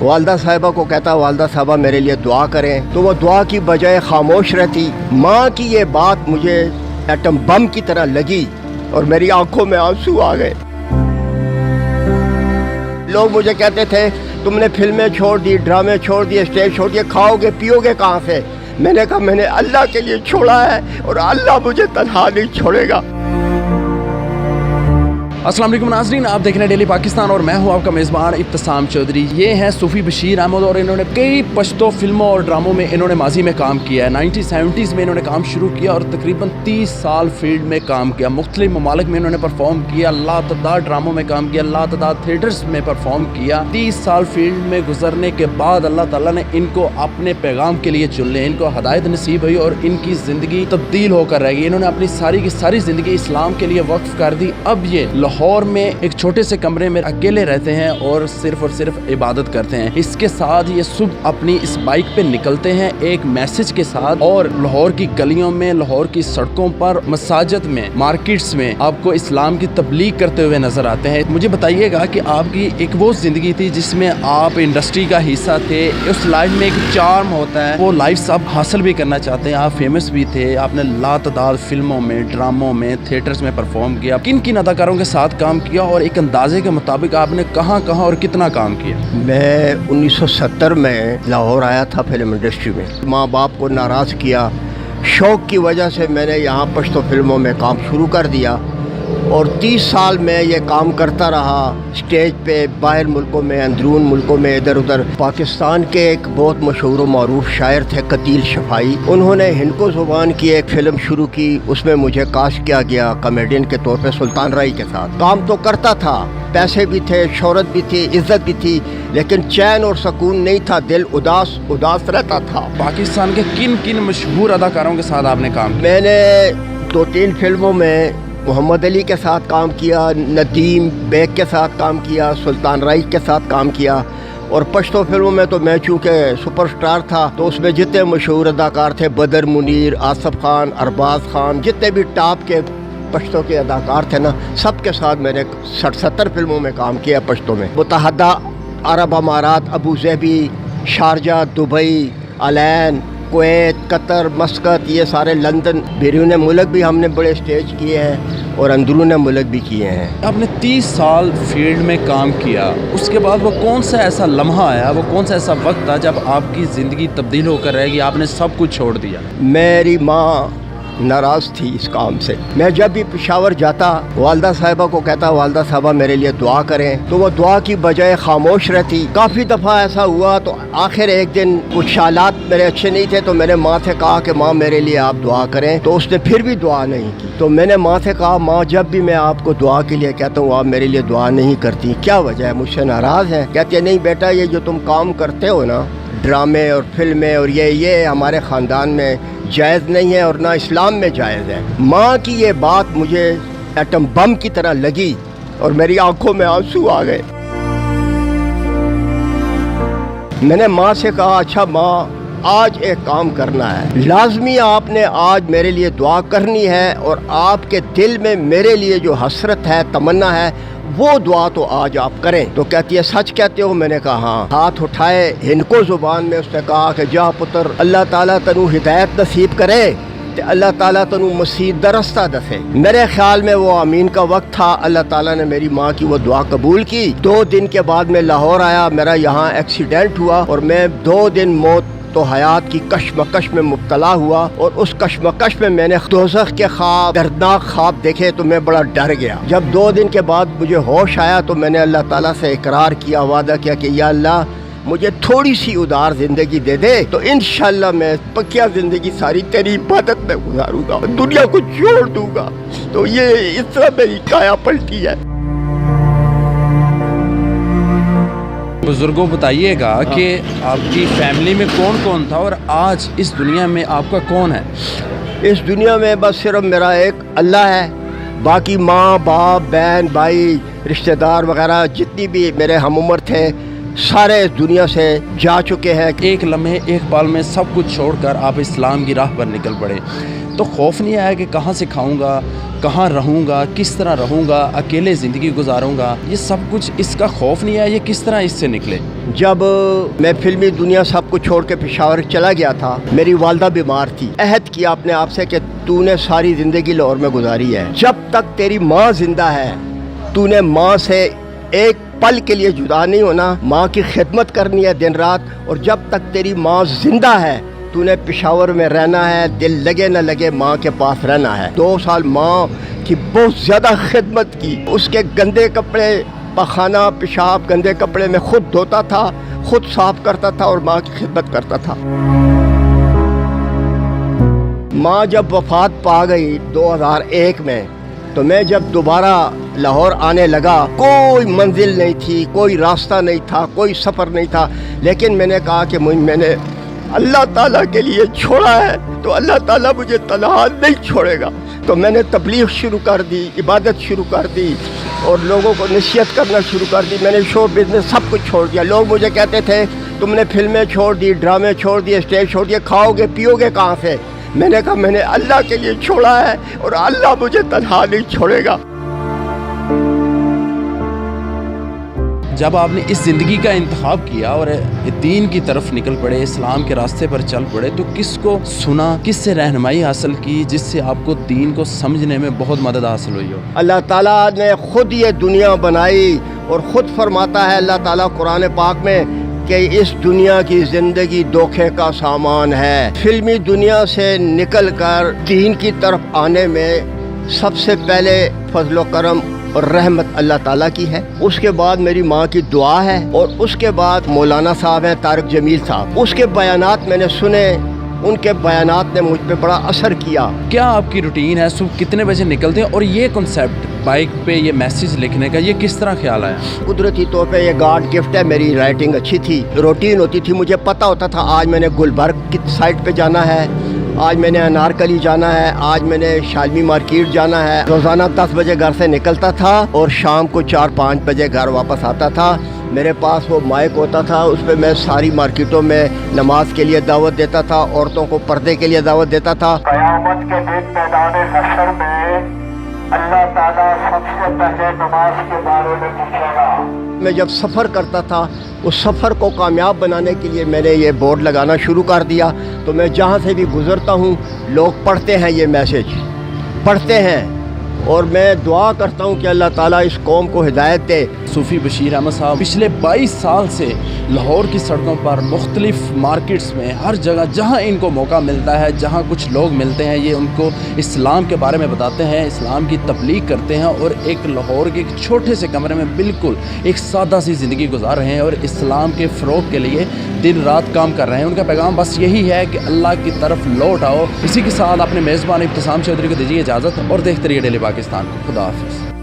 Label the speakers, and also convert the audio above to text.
Speaker 1: वालदा साहिबा को कहता वालदा साहिबा मेरे लिए दुआ करें, तो वो दुआ की बजाय खामोश रहती। माँ की ये बात मुझे एटम बम की तरह लगी और मेरी आंखों में आंसू आ गए। लोग मुझे कहते थे तुमने फिल्में छोड़ दी, ड्रामे छोड़ दिए, स्टेज छोड़ दिए, खाओगे पियोगे कहाँ से? मैंने कहा मैंने अल्लाह के लिए छोड़ा है और अल्लाह मुझे तन्हा नहीं छोड़ेगा।
Speaker 2: अस्सलाम वालेकुम नाज़रीन, आप देख रहे हैं डेली पाकिस्तान और मैं हूं आपका मेज़बान इब्तिसाम चौधरी। ये हैं सूफ़ी बशीर अहमद और इन्होंने कई पश्तो फिल्मों और ड्रामों में इन्होंने माजी में काम किया है। 1970s में इन्होंने काम शुरू किया और तकरीबन 30 साल फील्ड में काम किया। मुख्तलिफ ममालिक में इन्होंने परफॉर्म किया, लातदार ड्रामों में काम किया, लातदार थिएटर्स में परफॉर्म किया। 30 साल फील्ड में गुजरने के बाद अल्लाह ताला ने इनको अपने पैगाम के लिए चुन लिया, इनको हदायत नसीब हुई और इनकी ज़िंदगी तब्दील होकर रह गई। इन्होंने अपनी सारी की सारी ज़िंदगी इस्लाम के लिए वक्फ कर दी। अब ये लाहौर में एक छोटे से कमरे में अकेले रहते हैं और सिर्फ इबादत करते हैं। इसके साथ ये सुबह अपनी इस बाइक पे निकलते हैं एक मैसेज के साथ और लाहौर की गलियों में, लाहौर की सड़कों पर, मसाजिद में, मार्केट्स में आपको इस्लाम की तबलीग करते हुए नजर आते हैं। मुझे बताइएगा कि आपकी एक वो जिंदगी थी जिसमें आप इंडस्ट्री का हिस्सा थे, उस लाइफ में एक चार्म होता है, वो लाइफ आप हासिल भी करना चाहते हैं, आप फेमस भी थे, आपने लातदार फिल्मों में, ड्रामों में, थिएटर्स में परफॉर्म किया, किन किन अदाकारों के साथ काम किया और एक अंदाजे के मुताबिक आपने कहाँ कहाँ और कितना काम किया?
Speaker 1: मैं 1970 में लाहौर आया था फिल्म इंडस्ट्री में। माँ बाप को नाराज़ किया, शौक़ की वजह से मैंने यहाँ पश्तो फिल्मों में काम शुरू कर दिया और 30 साल में ये काम करता रहा। स्टेज पे बाहर मुल्कों में, अंदरून मुल्कों में, इधर उधर। पाकिस्तान के एक बहुत मशहूर मारूफ शायर थे कतील शफाई, उन्होंने हिंदको ज़ुबान की एक फ़िल्म शुरू की, उसमें मुझे कास्ट किया गया कॉमेडियन के तौर पे सुल्तान राय के साथ। काम तो करता था, पैसे भी थे, शोहरत भी थी, इज़्ज़त भी थी, लेकिन चैन और सुकून नहीं था, दिल उदास रहता था।
Speaker 2: पाकिस्तान के किन किन मशहूर अदाकारों के साथ आपने काम किया?
Speaker 1: मैंने 2-3 फिल्मों में मोहम्मद अली के साथ काम किया, नदीम बेग के साथ काम किया, सुल्तान राय के साथ काम किया और पश्तो फिल्मों में तो मैं चूँकि सुपरस्टार था तो उसमें जितने मशहूर अदाकार थे, बदर मुनीर, आसफ खान, अरबाज खान, जितने भी टॉप के पश्तो के अदाकार थे ना, सबके साथ मैंने 60-70 फिल्मों में काम किया पश्तो में। मुत्तहदा अरब अमारात, Abu Dhabi, Sharjah, Dubai, Al Ain, Kuwait, Qatar, Muscat, ये सारे लंदन, बैरून मुल्क भी हमने बड़े स्टेज किए हैं और अंदरून मुल्क भी किए हैं।
Speaker 2: आपने 30 साल फील्ड में काम किया, उसके बाद वो कौन सा ऐसा लम्हा आया, वो कौन सा ऐसा वक्त था जब आपकी ज़िंदगी तब्दील होकर रहेगी, आपने सब कुछ छोड़ दिया?
Speaker 1: मेरी माँ नाराज़ थी इस काम से। मैं जब भी पेशावर जाता वालदा साहिबा को कहता वालदा साहिबा मेरे लिए दुआ करें, तो वो दुआ की बजाय खामोश रहती। काफ़ी दफ़ा ऐसा हुआ तो आखिर एक दिन कुछ हालात मेरे अच्छे नहीं थे तो मैंने माँ से कहा कि माँ मेरे लिए आप दुआ करें, तो उसने फिर भी दुआ नहीं की। तो मैंने माँ से कहा माँ जब भी मैं आपको दुआ के लिए कहता हूँ आप मेरे लिए दुआ नहीं करती, क्या वजह है, मुझसे नाराज़ है? कहती है नहीं बेटा, ये जो तुम काम करते हो ना, ड्रामे और फिल्में और ये हमारे ख़ानदान में जायज़ नहीं है और ना इस्लाम में जायज़ है। माँ की ये बात मुझे एटम बम की तरह लगी और मेरी आंखों में आंसू आ गए। मैंने माँ से कहा अच्छा माँ, आज एक काम करना है, लाजमी आपने आज मेरे लिए दुआ करनी है और आपके दिल में मेरे लिए जो हसरत है, तमन्ना है, वो दुआ तो आज आप करें। तो कहती है सच कहते हो? मैंने कहा हाँ। हाथ उठाए हिंदको ज़ुबान में उसने कहा कि जा पुत्र, अल्लाह ताला तनू हिदायत नसीब करे, अल्लाह ताला तनू मसीद दरस्ता दसे। मेरे ख्याल में वो आमीन का वक्त था। अल्लाह ताला ने मेरी माँ की वो दुआ कबूल की। 2 दिन के बाद मैं लाहौर आया, मेरा यहाँ एक्सीडेंट हुआ और मैं 2 दिन मौत तो हयात की कश्मकश में मुब्तला हुआ और उस कश्मकश में मैंने दोज़ख के ख्वाब, दर्दनाक ख्वाब देखे तो मैं बड़ा डर गया। जब 2 दिन के बाद मुझे होश आया तो मैंने अल्लाह ताला से इकरार किया, वादा किया कि या अल्लाह मुझे थोड़ी सी उदार ज़िंदगी दे दे तो इंशाअल्लाह मैं पक्या ज़िंदगी सारी तेरी इबादत में गुजारूंगा, दुनिया को छोड़ दूंगा। तो ये इस तरह मेरी काया पलटी है।
Speaker 2: बुजुर्गों बताइएगा कि आपकी फैमिली में कौन कौन था और आज इस दुनिया में आपका कौन है?
Speaker 1: इस दुनिया में बस सिर्फ मेरा एक अल्लाह है, बाकी माँ बाप, बहन भाई, रिश्तेदार वगैरह जितनी भी मेरे हम उम्र थे सारे इस दुनिया से जा चुके हैं।
Speaker 2: एक लम्हे एक पल में सब कुछ छोड़कर आप इस्लाम की राह पर निकल पड़े, तो खौफ नहीं आया कि कहाँ से खाऊंगा, कहाँ रहूँगा, किस तरह रहूँगा, अकेले ज़िंदगी गुजारूँगा, ये सब कुछ, इसका खौफ नहीं आया? ये किस तरह इससे निकले?
Speaker 1: जब मैं फिल्मी दुनिया सब कुछ छोड़ के पेशावर चला गया था, मेरी वालदा बीमार थी। अहद किया अपने आप से कि तूने सारी ज़िंदगी लाहौर में गुजारी है, जब तक तेरी माँ जिंदा है तूने माँ से एक पल के लिए जुदा नहीं होना, माँ की खिदमत करनी है दिन रात, और जब तक तेरी माँ जिंदा है तूने पेशावर में रहना है, दिल लगे न लगे माँ के पास रहना है। 2 साल माँ की बहुत ज़्यादा खिदमत की, उसके गंदे कपड़े, पखाना पेशाब गंदे कपड़े में खुद धोता था, खुद साफ करता था और माँ की खिदमत करता था। माँ जब वफात पा गई 2001 में, तो मैं जब दोबारा लाहौर आने लगा, कोई मंजिल नहीं थी, कोई रास्ता नहीं था, कोई सफ़र नहीं था, लेकिन मैंने कहा कि मैंने अल्लाह ताला के लिए छोड़ा है तो अल्लाह ताला मुझे तन्हा नहीं छोड़ेगा। तो मैंने तबलीग शुरू कर दी, इबादत शुरू कर दी और लोगों को नसीहत करना शुरू कर दी। मैंने शो बिजनेस सब कुछ छोड़ दिया। लोग मुझे कहते थे तुमने फिल्में छोड़ दी, ड्रामे छोड़ दिए, स्टेज छोड़ दिए, खाओगे पियोगे कहाँ से? मैंने कहा मैंने अल्लाह के लिए छोड़ा है और अल्लाह मुझे तन्हा नहीं छोड़ेगा।
Speaker 2: जब आपने इस ज़िंदगी का इंतखाब किया और दीन की तरफ निकल पड़े, इस्लाम के रास्ते पर चल पड़े, तो किसको सुना, किससे रहनुमाई हासिल की जिससे आपको दीन को समझने में बहुत मदद हासिल हुई हो?
Speaker 1: अल्लाह ताला ने खुद ये दुनिया बनाई और ख़ुद फरमाता है अल्लाह ताला कुरान पाक में कि इस दुनिया की ज़िंदगी धोखे का सामान है। फिल्मी दुनिया से निकल कर दीन की तरफ आने में सबसे पहले फजलो करम और रहमत अल्लाह ताला की है, उसके बाद मेरी माँ की दुआ है और उसके बाद मौलाना साहब हैं तारिक जमील साहब, उसके बयानात मैंने सुने, उनके बयानात ने मुझ पे बड़ा असर किया।
Speaker 2: क्या आपकी रूटीन है, सुबह कितने बजे निकलते हैं? और ये कॉन्सेप्ट बाइक पे ये मैसेज लिखने का, ये किस तरह ख्याल आया?
Speaker 1: कुदरती तौर पे ये गॉड गिफ्ट है। मेरी राइटिंग अच्छी थी, रूटीन होती थी, मुझे पता होता था आज मैंने गुलबर्ग की साइड पे जाना है, आज मैंने अनारकली जाना है, आज मैंने शालमी मार्केट जाना है। रोज़ाना 10 बजे घर से निकलता था और शाम को 4-5 बजे घर वापस आता था। मेरे पास वो माइक होता था, उस पर मैं सारी मार्केटों में नमाज के लिए दावत देता था, औरतों को पर्दे के लिए दावत देता था।
Speaker 3: क़यामत के दिन मैदान हश्र में अल्लाह ताला सबसे पहले नमाज के बारे में पूछेगा।
Speaker 1: मैं जब सफ़र करता था, उस सफ़र को कामयाब बनाने के लिए मैंने ये बोर्ड लगाना शुरू कर दिया। तो मैं जहाँ से भी गुज़रता हूँ लोग पढ़ते हैं, ये मैसेज पढ़ते हैं और मैं दुआ करता हूँ कि अल्लाह ताला इस कौम को हिदायत दे।
Speaker 2: सूफ़ी बशीर अहमद साहब पिछले 22 साल से लाहौर की सड़कों पर, मुख्तलिफ मार्केट्स में, हर जगह जहाँ इनको मौका मिलता है, जहाँ कुछ लोग मिलते हैं, ये उनको इस्लाम के बारे में बताते हैं, इस्लाम की तबलीग करते हैं और एक लाहौर के एक छोटे से कमरे में बिल्कुल एक सादा सी ज़िंदगी गुजार रहे हैं और इस्लाम के फ़रोग़ के लिए दिन रात काम कर रहे हैं। उनका पैगाम बस यही है कि अल्लाह की तरफ लौट आओ। इसी के साथ अपने मेज़बान इब्तिसाम चौधरी को दीजिए इजाज़त और देखते रहिए डेली पाकिस्तान। खुदा हाफ़िज़।